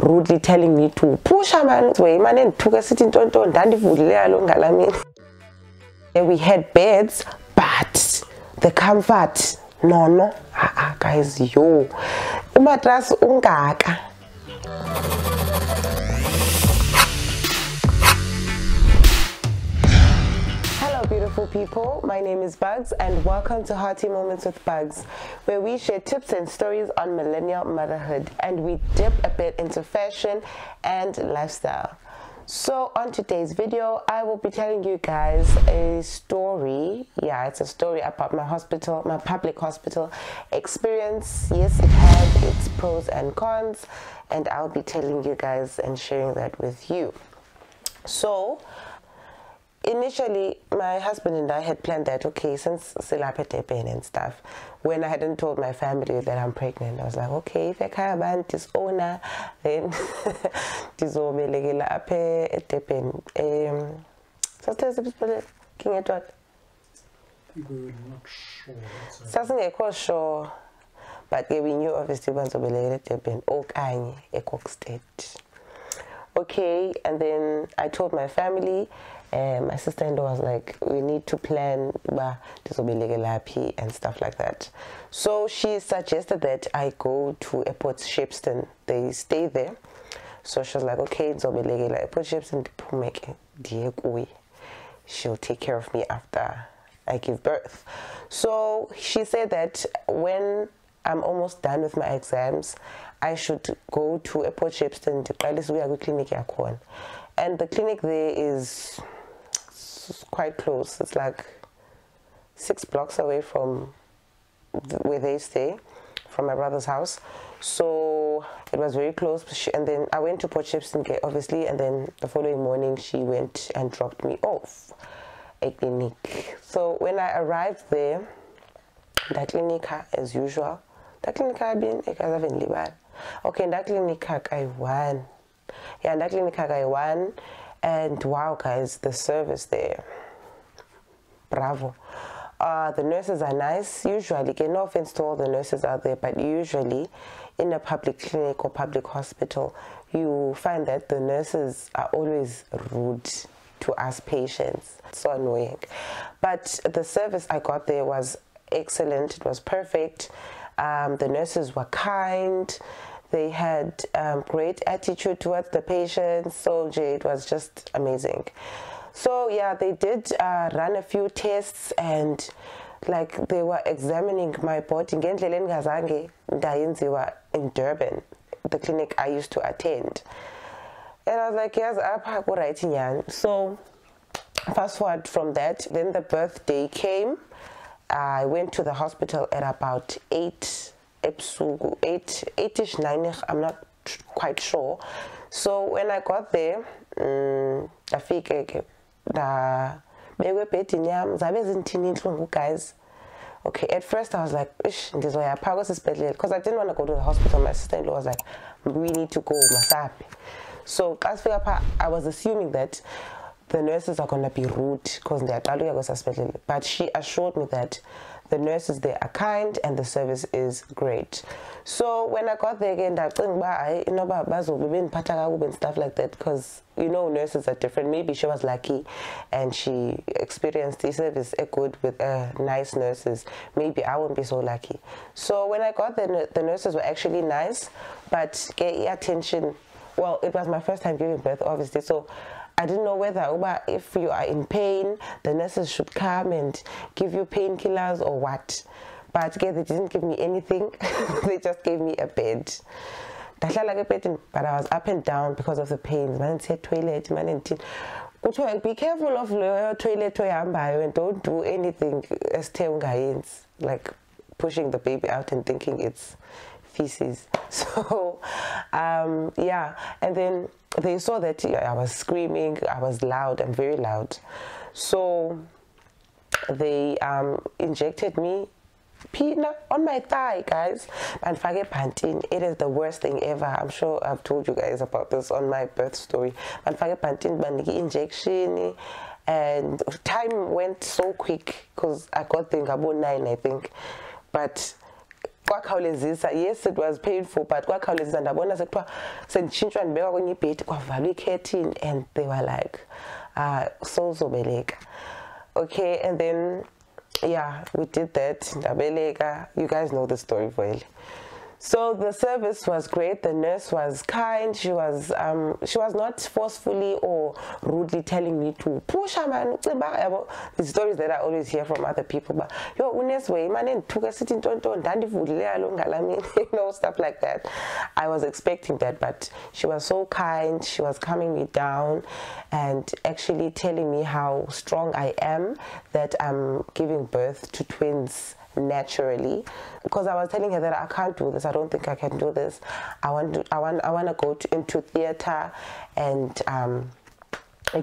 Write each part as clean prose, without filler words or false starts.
rudely telling me to push a man's way. Man, and took a sitting tonton, dandy food, we had beds, but the comfort, no, guys, yo, matras ungaka. Hello beautiful people, my name is Buggz and welcome to Hearty Moments with Buggz, where we share tips and stories on millennial motherhood and we dip a bit into fashion and lifestyle. So on today's video, I will be telling you guys a story. Yeah, it's a story about my public hospital experience. Yes, it had its pros and cons, and I'll be telling you guys and sharing that with you. So initially, my husband and I had planned that, okay, since silapete pain and stuff, when I hadn't told my family that I'm pregnant, I was like, okay, if I can't ban this owner, then dizobelegela ape etepen. So tell us about king at what? We're not sure. Something sure, but we knew obviously once obelegela etepen, okanye ekok state. Okay, and then I told my family. My sister-in-law was like, we need to plan and stuff like that. So she suggested that I go to Airport Shepston. They stay there. So she was like, okay, Airport Shepston, she'll take care of me after I give birth. So she said that when I'm almost done with my exams, I should go to Airport Shepston to clinic. And the clinic there is quite close. It's like 6 blocks away from where they stay, from my brother's house. So it was very close. And then I went to Port Shepston, obviously, and then the following morning she went and dropped me off at clinic. So when I arrived there, that clinic as usual, that clinic I've been okay, that clinic I won. Yeah, that clinic I won. And wow, guys, the service there, bravo. The nurses are nice. Usually, no offense to all the nurses out there, but usually in a public clinic or public hospital, you find that the nurses are always rude to us patients. It's so annoying. But the service I got there was excellent. It was perfect. The nurses were kind. They had great attitude towards the patients, so it was just amazing. So yeah, they did run a few tests and like they were examining my body. In Durban, the clinic I used to attend. And I was like, yes, I'm writing. So fast forward from that, then the birthday came. I went to the hospital at about 8-ish, 9-ish, I'm not quite sure. So when I got there, guys. Okay, at first I was like, because I didn't want to go to the hospital. My sister-in-law was like, we need to go, Masapi. So I was assuming that the nurses are going to be rude because they are, but she assured me that the nurses there are kind and the service is great. So when I got there again, I think and stuff like that, because you know nurses are different. Maybe she was lucky and she experienced the service good with nice nurses. Maybe I won't be so lucky. So when I got there, the nurses were actually nice, but get attention. Well, it was my first time giving birth, obviously, so I didn't know whether if you are in pain, the nurses should come and give you painkillers or what. But they didn't give me anything. They just gave me a bed. But I was up and down because of the pains. Man said toilet, man. Be careful of the toilet and don't do anything as like pushing the baby out and thinking it's feces. So yeah, and then they saw that I was screaming, I was loud, I'm very loud. So they injected me on my thigh, guys, and pantin. It is the worst thing ever. I'm sure I've told you guys about this on my birth story. And pantin injection, and time went so quick because I got the Ngabo 9, I think, but yes, it was painful, but kwakhawulezisa ndabona sekuthiwa senditshintshwa ndibekwa kwenye ibhedi kwavalwa i-curtain, and they were like, sowuzobeleka. Okay, and then yeah, we did that. Ndabeleka. You guys know the story well. So the service was great. The nurse was kind. She was not forcefully or rudely telling me to push man. The stories that I always hear from other people, but yo, unes way man took sitting you know, stuff like that. I was expecting that, but she was so kind. She was calming me down and actually telling me how strong I am, that I'm giving birth to twins naturally, because I was telling her that I can't do this. I don't think I can do this. I want to go into theater and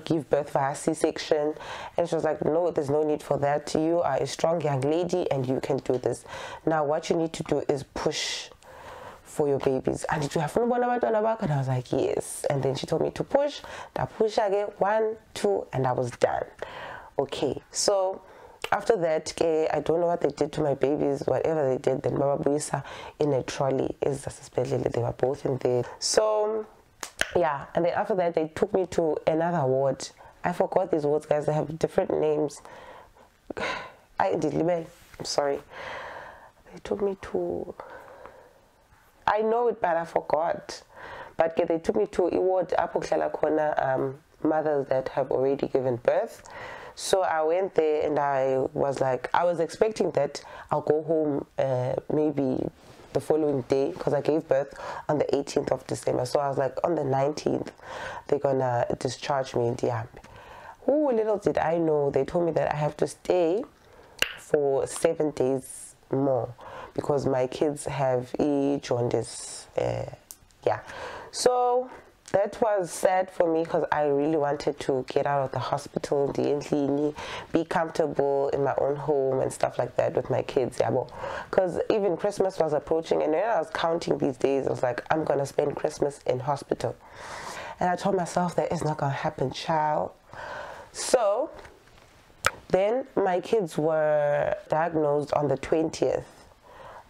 give birth via C-section. And she was like, no, there's no need for that. You are a strong young lady and you can do this. Now what you need to do is push for your babies. And did you have fun? And I was like, yes. And then she told me to push. I push again, 1, 2, and I was done. Okay, so after that, I don't know what they did to my babies. Whatever they did, then Baba Buisa in a trolley. They were both in there. So yeah, and then after that, they took me to another ward. I forgot these wards, guys. They have different names. I'm sorry. They took me to, I know it, but I forgot. But they took me to a ward, mothers that have already given birth. So I went there and I was like, I was expecting that I'll go home maybe the following day, because I gave birth on the 18th of December. So I was like, on the 19th, they're gonna discharge me in Diambe. Oh, little did I know, they told me that I have to stay for 7 days more because my kids have jaundice. Yeah. So that was sad for me because I really wanted to get out of the hospital, be comfortable in my own home and stuff like that with my kids. Because even Christmas was approaching, and when I was counting these days, I was like, I'm going to spend Christmas in hospital. And I told myself that it's not going to happen, child. So then my kids were diagnosed on the 20th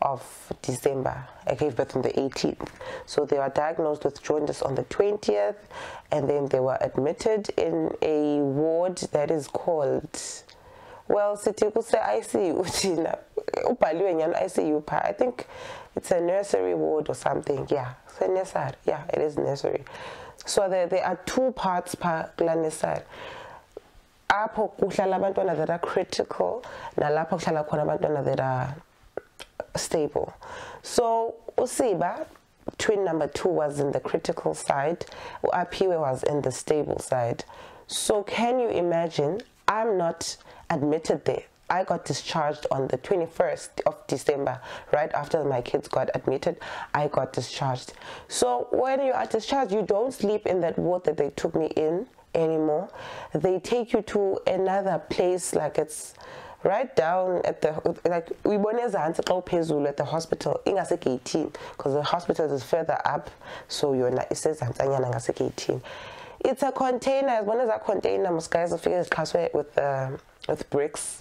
of December. I gave birth on the 18th. So they were diagnosed with jaundice on the 20th, and then they were admitted in a ward that is called, well, ICU. I think it's a nursery ward or something. Yeah, yeah, it is nursery. So there are 2 parts per nursery. Apho kuhlala abantwana that are critical, nalapho kuhlala khona abantwana that are stable. So Usiba, twin number 2, was in the critical side. Apiwe was in the stable side. So can you imagine, I'm not admitted there. I got discharged on the 21st of December, right after my kids got admitted. I got discharged. So when you are discharged, you don't sleep in that ward that they took me in anymore. They take you to another place, like it's right down at the, like we at the hospital in 18, because the hospital is further up, so you're not, it says 18. It's a container. As one as a container, most guys will figure it with bricks.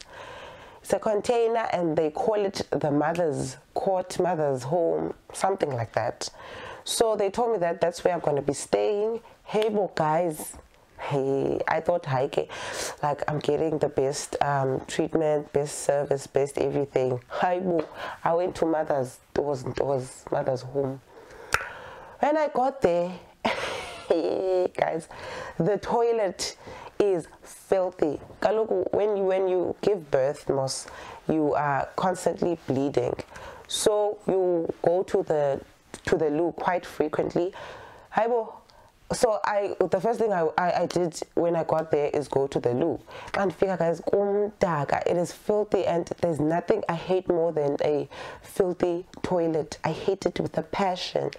It's a container, and they call it the mother's court, mother's home, something like that. So they told me that that's where I'm going to be staying. Hey, guys. Hey, I thought, like I'm getting the best treatment, best service, best everything. I went to mother's. It was mother's home. When I got there, guys, the toilet is filthy. When you give birth, you are constantly bleeding, so you go to the loo quite frequently. So the first thing I did when I got there is go to the loo. And figure, guys, it is filthy, and there's nothing I hate more than a filthy toilet. I hate it with a passion.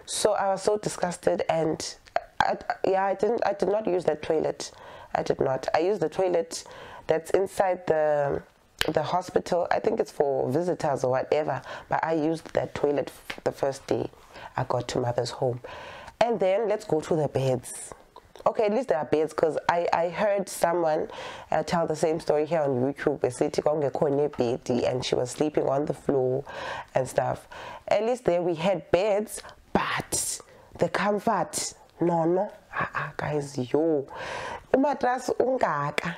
So I was so disgusted, and I did not use that toilet. I did not. I used the toilet that's inside the hospital. I think it's for visitors or whatever, but I used that toilet the first day I got to mother's home. And then let's go to the beds. okay, at least there are beds, because I heard someone tell the same story here on YouTube. And she was sleeping on the floor and stuff. At least there we had beds, but the comfort, no, guys, yo, mattress ungaka.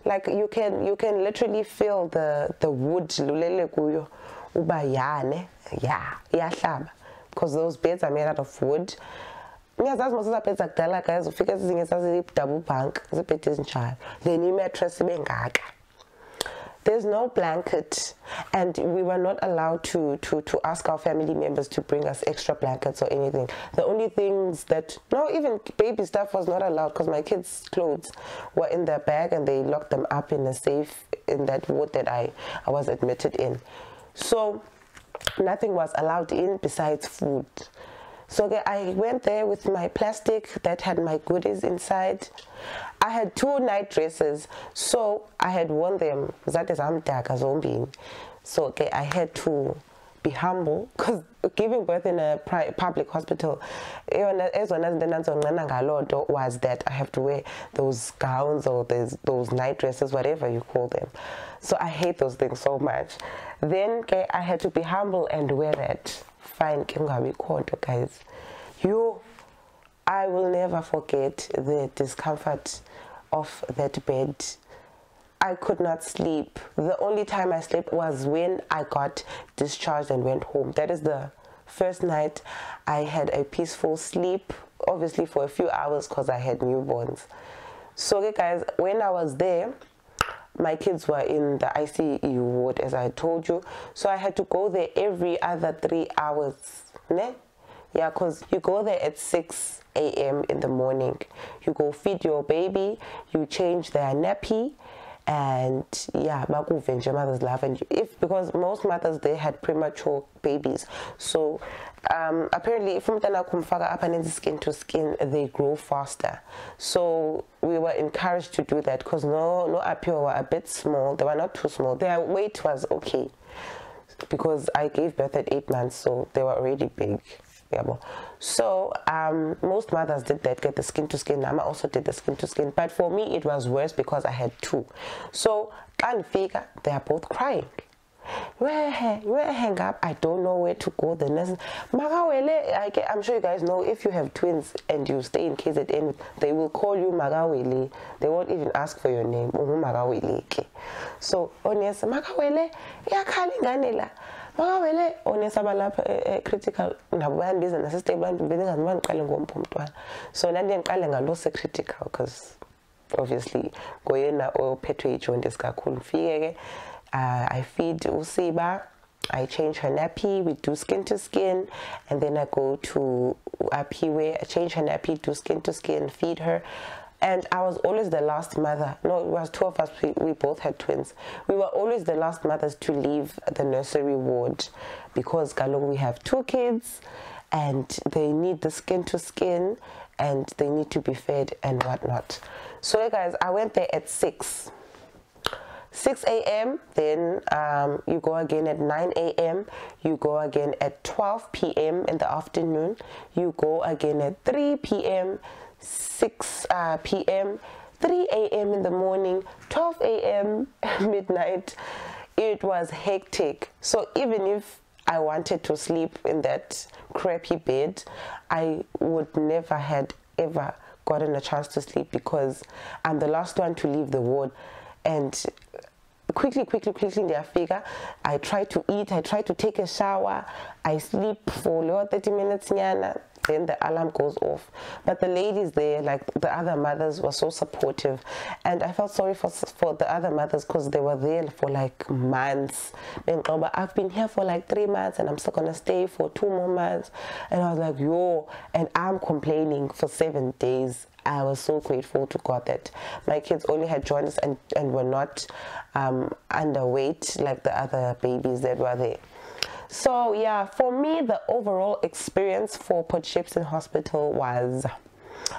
Like you can literally feel the wood lulele kuyo uba yane yahlaba, because those beds are made out of wood. Ngiyazazi most of beds akudala guys ufika ezinye double bunk zibhedi ezinjalo, then imattress ibengaka. There's no blanket, and we were not allowed to ask our family members to bring us extra blankets or anything. The only things that, no, even baby stuff was not allowed, because my kids' clothes were in their bag and they locked them up in a safe in that ward that I was admitted in. So nothing was allowed in besides food. So I went there with my plastic that had my goodies inside. I had 2 night dresses, so I had worn them. That is so I had to be humble, because giving birth in a public hospital was that I have to wear those gowns or those night dresses, whatever you call them. So I hate those things so much. Then I had to be humble and wear that. Fine, guys. I will never forget the discomfort of that bed. I could not sleep. The only time I slept was when I got discharged and went home. That is the first night I had a peaceful sleep, obviously for a few hours because I had newborns. So guys, when I was there, my kids were in the ICU ward, as I told you. So I had to go there every other 3 hours. Ne? Yeah, because you go there at 6 a.m. in the morning. You go feed your baby, you change their nappy, and yeah, mother's love. And because most mothers, they had premature babies. So apparently, from skin to skin, they grow faster. So we were encouraged to do that, because no apio were a bit small. They were not too small. Their weight was okay, because I gave birth at 8 months, so they were already big. Yeah, so most mothers did that, get the skin to skin. Mama also did the skin to skin, but for me it was worse because I had 2. So figure they are both crying. Where hang up? I don't know where to go. The nurse, I'm sure you guys know, if you have twins and you stay in KZN, they will call you Magawele. They won't even ask for your name. So Onyesa Magawele, yakhalinganela. Critical business stable so critical, because obviously I feed Usiba, I change her nappy, we do skin to skin, and then I go to where I change her nappy, do skin to skin, feed her. And I was always the last mother. No, it was 2 of us. We both had twins. We were always the last mothers to leave the nursery ward, because we have 2 kids, and they need the skin to skin, and they need to be fed and whatnot. So guys, I went there at 6 a.m. Then you go again at 9 a.m. You go again at 12 p.m. in the afternoon. You go again at 3 p.m. 6 p.m., 3 a.m. in the morning, 12 a.m. midnight. It was hectic. So even if I wanted to sleep in that crappy bed, I would never had ever gotten a chance to sleep, because I'm the last one to leave the ward. And quickly in their figure, I try to eat, I try to take a shower, I sleep for 30 minutes, then the alarm goes off. But the ladies there, like the other mothers, were so supportive, and I felt sorry for the other mothers, because they were there for like months. I've been here for like 3 months, and I'm still gonna stay for 2 more months. And I was like, yo, and I'm complaining for 7 days. I was so grateful to God that my kids only had jaundice and were not underweight like the other babies that were there. So yeah, for me, the overall experience for Port Shepstone Hospital was,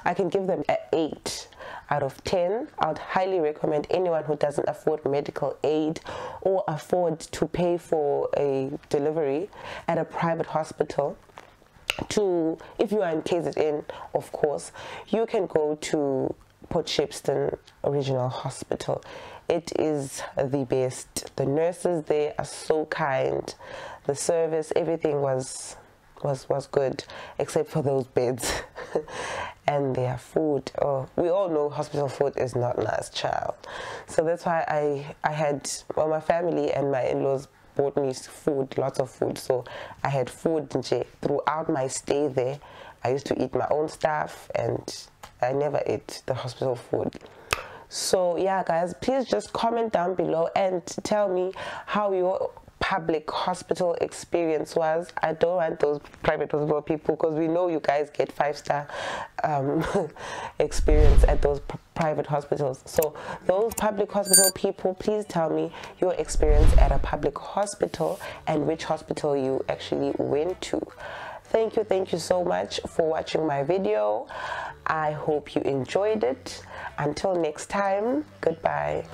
I can give them an 8 out of 10. I would highly recommend anyone who doesn't afford medical aid or afford to pay for a delivery at a private hospital. if you are in KZN, of course, you can go to Port Shepstone Regional Hospital. It is the best. The nurses there are so kind. The service, everything was good, except for those beds and their food. Oh, we all know hospital food is not nice, child. So that's why I had, well, my family and my in-laws bought me food, lots of food. So I had food throughout my stay there. I used to eat my own stuff, and I never ate the hospital food. So yeah, guys, please just comment down below and tell me how your public hospital experience was. I don't want those private hospital people, because we know you guys get 5-star experience at those private hospitals. So those public hospital people, please tell me your experience at a public hospital and which hospital you actually went to. Thank you so much for watching my video. I hope you enjoyed it. Until next time, goodbye.